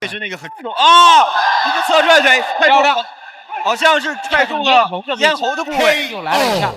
确实那个很重啊！一个侧拽腿，漂亮，好像是踹中了咽喉的部位，又来了一下。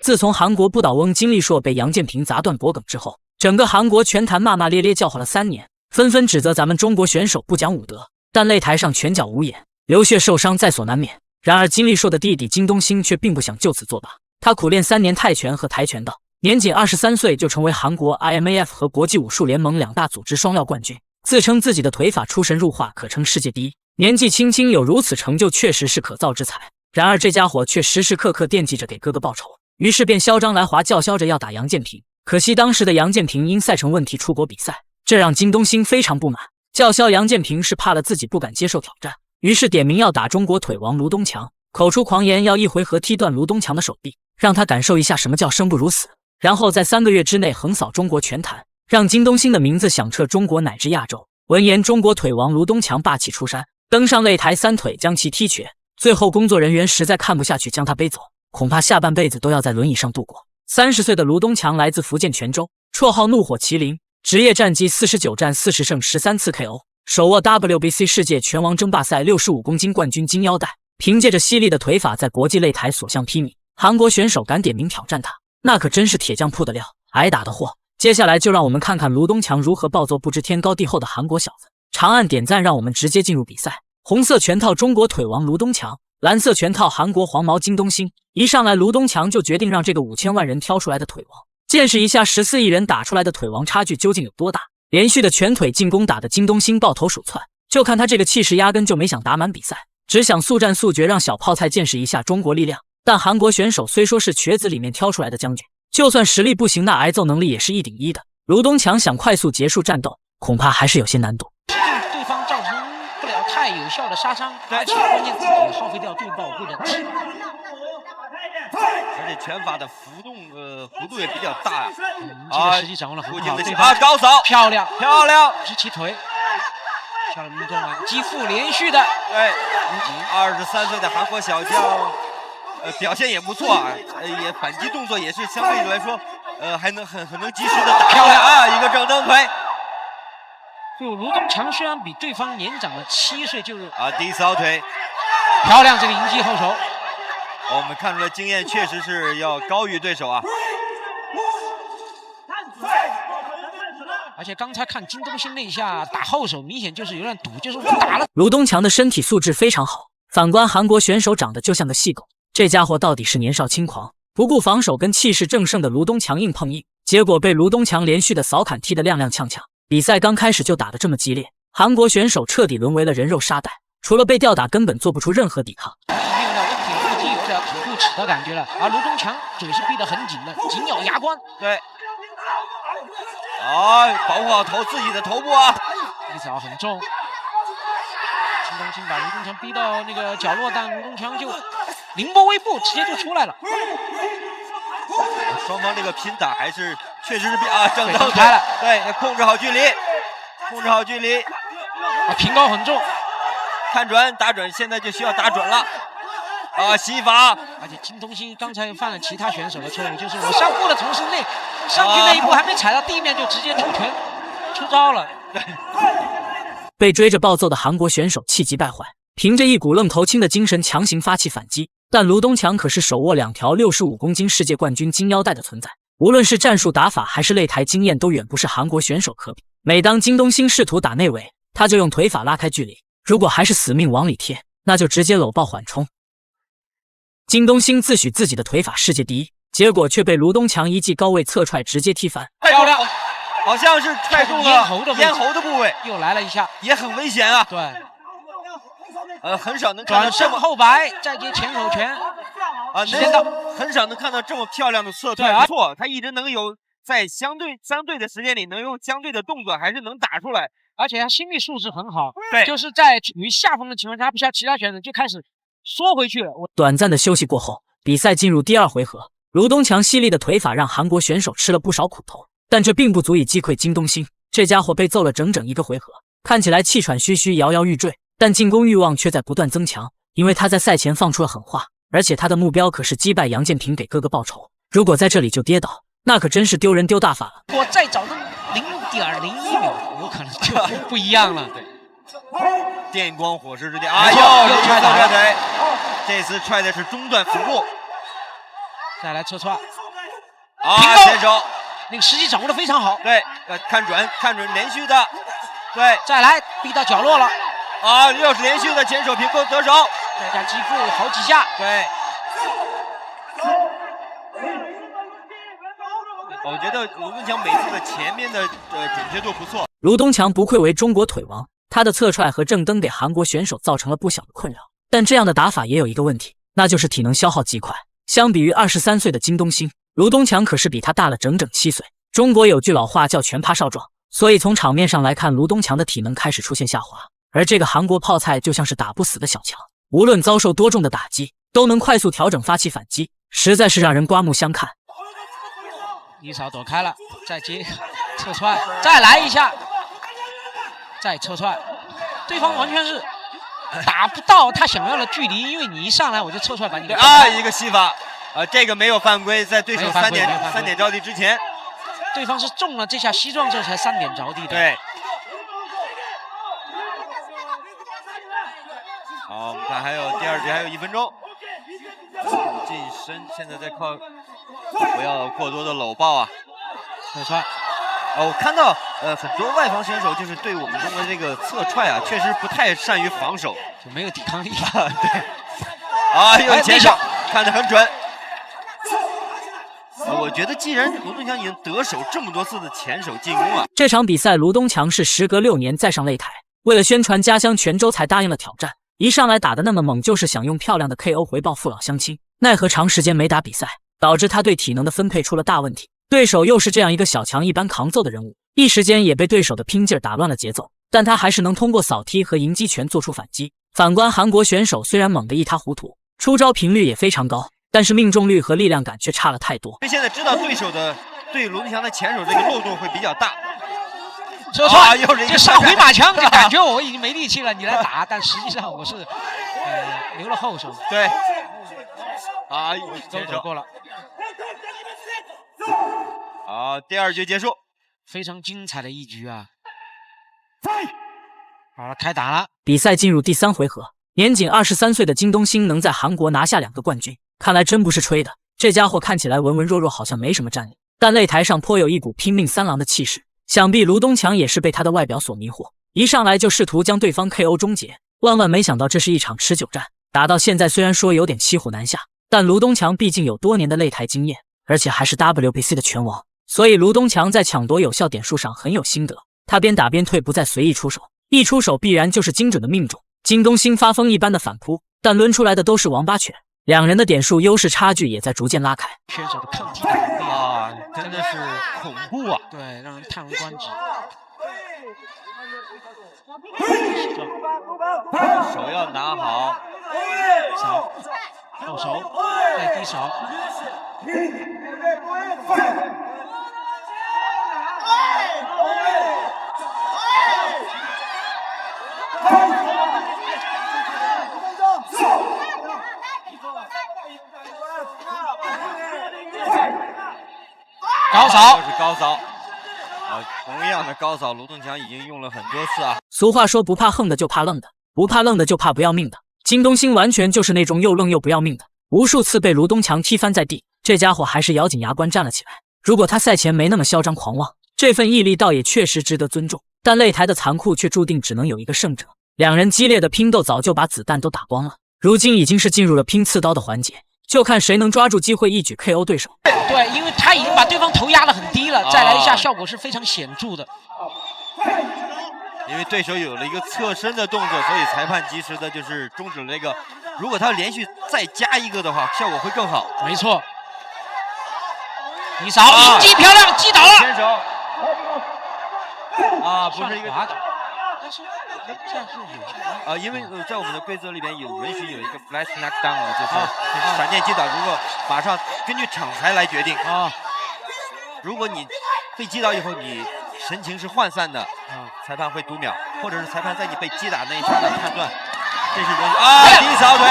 自从韩国不倒翁金立硕被杨建平砸断脖梗之后，整个韩国拳坛骂骂咧咧叫好了3年，纷纷指责咱们中国选手不讲武德，但擂台上拳脚无眼，流血受伤在所难免。然而金立硕的弟弟金东兴却并不想就此作罢，他苦练3年泰拳和跆拳道，年仅23岁就成为韩国 IMAF 和国际武术联盟2大组织双料冠军，自称自己的腿法出神入化，可称世界第一。年纪轻轻有如此成就，确实是可造之材。然而这家伙却时时刻刻惦记着给哥哥报仇，于是便嚣张来华叫嚣着要打杨建平。可惜当时的杨建平因赛程问题出国比赛，这让金东兴非常不满，叫嚣杨建平是怕了自己不敢接受挑战，于是点名要打中国腿王卢东强，口出狂言要1回合踢断卢东强的手臂，让他感受一下什么叫生不如死，然后在3个月之内横扫中国拳坛，让金东兴的名字响彻中国乃至亚洲。闻言，中国腿王卢东强霸气出山，登上擂台3腿将其踢瘸，最后工作人员实在看不下去，将他背走，恐怕下半辈子都要在轮椅上度过。30岁的卢东强来自福建泉州，绰号怒火麒麟，职业战绩49战40胜13次 KO， 手握 WBC 世界拳王争霸赛65公斤冠军金腰带，凭借着犀利的腿法在国际擂台所向披靡，韩国选手敢点名挑战他，那可真是铁匠铺的料，挨打的货。接下来就让我们看看卢东强如何暴揍不知天高地厚的韩国小子。长按点赞，让我们直接进入比赛。红色拳套中国腿王卢东强，蓝色拳套韩国黄毛金东兴。一上来卢东强就决定让这个5000万人挑出来的腿王见识一下14亿人打出来的腿王差距究竟有多大。连续的拳腿进攻打得金东兴抱头鼠窜，就看他这个气势压根就没想打满比赛，只想速战速决让小泡菜见识一下中国力量。但韩国选手虽说是瘸子里面挑出来的将军，就算实力不行，那挨揍能力也是1顶1的。卢东强想快速结束战斗，恐怕还是有些难度。对方造成不了太有效的杀伤，而且关键自己也耗费掉最宝贵的体力，而且拳法的幅度也比较大呀。这个时机掌握了很好，对方高扫，漂亮漂亮，是其腿，下了命中了，击腹连续的，对，23岁的韩国小将，表现也不错啊，也反击动作也是相对来说，还能很能及时的打，漂亮啊，一个正蹬腿。就卢东强虽然比对方年长了7岁，就是低扫腿，漂亮，这个迎击后手。我们看出来经验确实是要高于对手啊。而且刚才看金东兴那一下打后手，明显就是有点赌，就是我打了。卢东强的身体素质非常好，反观韩国选手长得就像个细狗，这家伙到底是年少轻狂，不顾防守跟气势正盛的卢东强硬碰硬，结果被卢东强连续的扫砍踢得踉踉跄跄。比赛刚开始就打得这么激烈，韩国选手彻底沦为了人肉沙袋，除了被吊打根本做不出任何抵抗。没有了温挺腹肌，有点挺不耻的感觉了。而卢东强嘴是闭得很紧的，紧咬牙关。对，保护好自己的头部啊！一扫很重，金东兴把卢东强逼到那个角落，但卢东强就凌波微步，直接就出来了。双方这个拼打还是确实是正蹬开了，对，控制好距离，平高很重，看准打准，现在就需要打准了。膝法，而且金东兴刚才犯了其他选手的错误，就是我上步的同时上去那一步还没踩到地面就直接出拳出招了。被追着暴揍的韩国选手气急败坏，凭着一股愣头青的精神强行发起反击。但卢东强可是手握2条65公斤世界冠军金腰带的存在，无论是战术打法还是擂台经验都远不是韩国选手可比。每当金东兴试图打内围，他就用腿法拉开距离，如果还是死命往里贴，那就直接搂抱缓冲。金东兴自诩自己的腿法世界第一，结果却被卢东强一记高位侧踹直接踢翻。漂亮，好像是踹中了咽喉的部位，又来了一下，也很危险啊。对，很少能看到转身后摆，再接前手拳时间到，很少能看到这么漂亮的侧踹。不错，他一直能有在相对的时间里能用相对的动作还是能打出来，而且他心理素质很好。对，就是在处于下风的情况下，不像其他选手就开始缩回去了。短暂的休息过后，比赛进入第2回合。卢东强犀利的腿法让韩国选手吃了不少苦头，但这并不足以击溃金东兴。这家伙被揍了整整1个回合，看起来气喘吁吁，摇摇欲坠，但进攻欲望却在不断增强，因为他在赛前放出了狠话，而且他的目标可是击败杨建平给哥哥报仇。如果在这里就跌倒，那可真是丢人丢大发了。我再找那0.01秒，有可能就不一样了。对，电光火石之间，哎呦，又踹倒了腿，这次踹的是中段腹部。再来侧踹，啊，前手，那个时机掌握的非常好。对，看准连续的，对，再来逼到角落了。啊，又是连续的前手平扣得手，再加击腹好几下。对。我觉得卢东强每次的前面的准确度不错。卢东强不愧为中国腿王，他的侧踹和正蹬给韩国选手造成了不小的困扰。但这样的打法也有一个问题，那就是体能消耗极快。相比于23岁的金东兴，卢东强可是比他大了整整7岁。中国有句老话叫拳趴少壮，所以从场面上来看，卢东强的体能开始出现下滑。而这个韩国泡菜就像是打不死的小强，无论遭受多重的打击，都能快速调整发起反击，实在是让人刮目相看。一扫躲开了，再接侧踹，再来一下，再侧踹，对方完全是打不到他想要的距离，因为你一上来我就侧踹把你给一个吸法，这个没有犯规，在对手三点着地之前，对方是中了这下西撞这才3点着地的。对。好，我们看还有第二局还有1分钟，近身现在在靠。不要过多的搂抱啊！侧踹，我看到很多外方选手就是对我们中国这个侧踹啊，确实不太善于防守，就没有抵抗力啊。对，啊，又前手，看得很准。我觉得既然卢东强已经得手这么多次的前手进攻啊，这场比赛卢东强是时隔6年再上擂台，为了宣传家乡泉州才答应了挑战。一上来打得那么猛，就是想用漂亮的 KO 回报父老乡亲，奈何长时间没打比赛，导致他对体能的分配出了大问题。对手又是这样一个小强一般扛揍的人物，一时间也被对手的拼劲打乱了节奏，但他还是能通过扫踢和迎击拳做出反击。反观韩国选手，虽然猛得一塌糊涂，出招频率也非常高，但是命中率和力量感却差了太多。因为现在知道对手的对卢东强的前手这个漏洞会比较大。侧踹，这上回马枪，就感觉我已经没力气了，你来打，但实际上我是留了后手。对，啊，都走过了。好，第2局结束，非常精彩的一局啊！好了，开打了。比赛进入第3回合，年仅23岁的金东兴能在韩国拿下2个冠军，看来真不是吹的。这家伙看起来文文弱弱，好像没什么战力，但擂台上颇有一股拼命三郎的气势。想必卢东强也是被他的外表所迷惑，一上来就试图将对方 KO 终结。万万没想到，这是一场持久战。打到现在，虽然说有点骑虎难下，但卢东强毕竟有多年的擂台经验，而且还是 WBC 的拳王，所以卢东强在抢夺有效点数上很有心得。他边打边退，不再随意出手，一出手必然就是精准的命中。金东兴发疯一般的反扑，但抡出来的都是王八拳，两人的点数优势差距也在逐渐拉开。选手的抗击能力啊，真的是恐怖啊！对，让人叹为观止。手要拿好，扫，后手，再低手。高扫，又是高扫。同样的高扫，卢东强已经用了很多次啊。俗话说，不怕横的就怕愣的，不怕愣的就怕不要命的。金东兴完全就是那种又愣又不要命的，无数次被卢东强踢翻在地，这家伙还是咬紧牙关站了起来。如果他赛前没那么嚣张狂妄，这份毅力倒也确实值得尊重。但擂台的残酷却注定只能有一个胜者。两人激烈的拼斗早就把子弹都打光了，如今已经是进入了拼刺刀的环节，就看谁能抓住机会一举 KO 对手。对，因为他已经把对方头压得很低了，再来一下效果是非常显著的。因为对手有了一个侧身的动作，所以裁判及时的就是终止了这个。如果他连续再加一个的话，效果会更好。没错。一扫迎击漂亮，击倒了。前手。不是一个。但是这样是有因为在我们的规则里面有允许有一个 flash knockdown 的，就是闪电击倒，如果马上根据场裁来决定如果你被击倒以后你神情是涣散的裁判会读秒，或者是裁判在你被击打那一刹那判断这是低扫腿。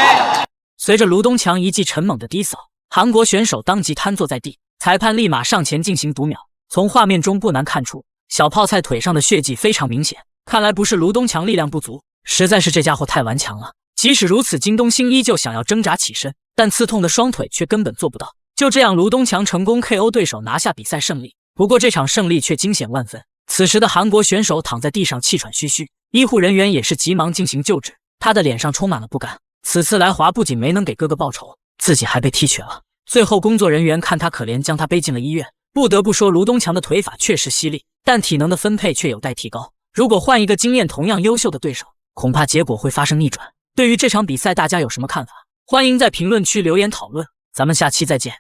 随着卢东强一记沉猛的低扫，韩国选手当即瘫坐在地，裁判立马上前进行读秒。从画面中不难看出，小泡菜腿上的血迹非常明显，看来不是卢东强力量不足，实在是这家伙太顽强了。即使如此，金东兴依旧想要挣扎起身，但刺痛的双腿却根本做不到。就这样，卢东强成功 KO 对手，拿下比赛胜利。不过这场胜利却惊险万分。此时的韩国选手躺在地上气喘吁吁，医护人员也是急忙进行救治，他的脸上充满了不甘。此次来华不仅没能给哥哥报仇，自己还被踢瘸了。最后工作人员看他可怜，将他背进了医院。不得不说，卢东强的腿法确实犀利，但体能的分配却有待提高。如果换一个经验同样优秀的对手，恐怕结果会发生逆转。对于这场比赛，大家有什么看法？欢迎在评论区留言讨论，咱们下期再见。